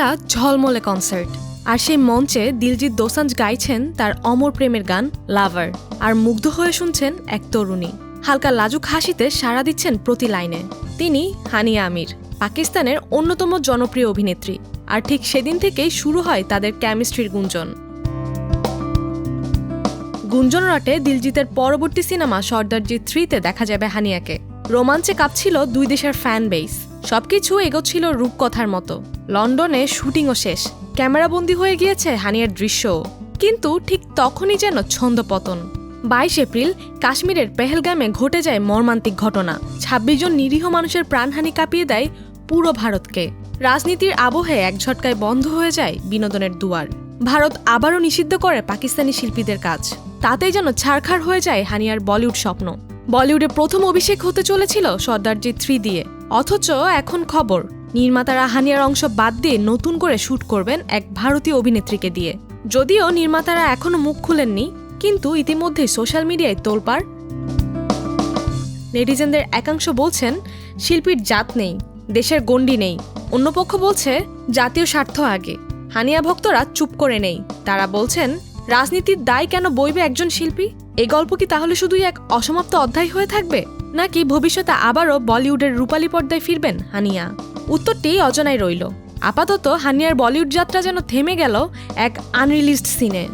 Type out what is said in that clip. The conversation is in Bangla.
একটা ঝলমলে কনসার্ট, আর সেই মঞ্চে দিলজিৎ দোসাঞ্জ গাইছেন তার অমর প্রেমের গান লাভার, আর মুগ্ধ হয়ে শুনছেন এক তরুণী। হালকা লাজুক হাসিতে সাড়া দিচ্ছেন প্রতি লাইনে। তিনি হানিয়া আমির, পাকিস্তানের অন্যতম জনপ্রিয় অভিনেত্রী। আর ঠিক সেদিন থেকেই শুরু হয় তাদের কেমিস্ট্রির গুঞ্জন। গুঞ্জন রটে দিলজিতের পরবর্তী সিনেমা সর্দারজি 3-তে দেখা যাবে হানিয়াকে। রোমাঞ্চে কাঁপছিল দুই দেশের ফ্যান বেস। সবকিছু এগোচ্ছিল রূপকথার মতো। লন্ডনে শুটিংও শেষ, ক্যামেরাবন্দি হয়ে গিয়েছে হানিয়ার দৃশ্যও। কিন্তু ঠিক তখনই যেন ছন্দপতন। 22 এপ্রিল কাশ্মীরের পেহেলগামে ঘটে যায় মর্মান্তিক ঘটনা। 26 জন নিরীহ মানুষের প্রাণহানি কাঁপিয়ে দেয় পুরো ভারতকে। রাজনীতির আবহে এক ঝটকায় বন্ধ হয়ে যায় বিনোদনের দুয়ার। ভারত আবারও নিষিদ্ধ করে পাকিস্তানি শিল্পীদের কাজ। তাতেই যেন ছারখার হয়ে যায় হানিয়ার বলিউড স্বপ্ন। বলিউডে প্রথম অভিষেক হতে চলেছিল সর্দারজি 3 দিয়ে, অথচ এখন খবর নির্মাতারা হানিয়ার অংশ বাদ দিয়ে নতুন করে শুট করবেন এক ভারতীয় অভিনেত্রীকে দিয়ে। যদিও নির্মাতারা এখনো মুখ খুলেননি, কিন্তু ইতিমধ্যেই সোশ্যাল মিডিয়ায় তোলপাড়। নেটিজেনদের একাংশ বলছেন শিল্পীর জাত নেই, দেশের গণ্ডি নেই। অন্য পক্ষ বলছে জাতীয় স্বার্থ আগে। হানিয়া ভক্তরা চুপ করে নেই। তারা বলছেন রাজনীতির দায় কেন বইবে একজন শিল্পী? এই গল্প কি তাহলে শুধুই এক অসমাপ্ত অধ্যায় হয়ে থাকবে, নাকি ভবিষ্যতে আবারও বলিউডের রূপালী পর্দায় ফিরবেন হানিয়া? উত্তরটি অজানাই রইল। আপাতত হানিয়ার বলিউড যাত্রা যেন থেমে গেল এক আনরিলিজড সিনে।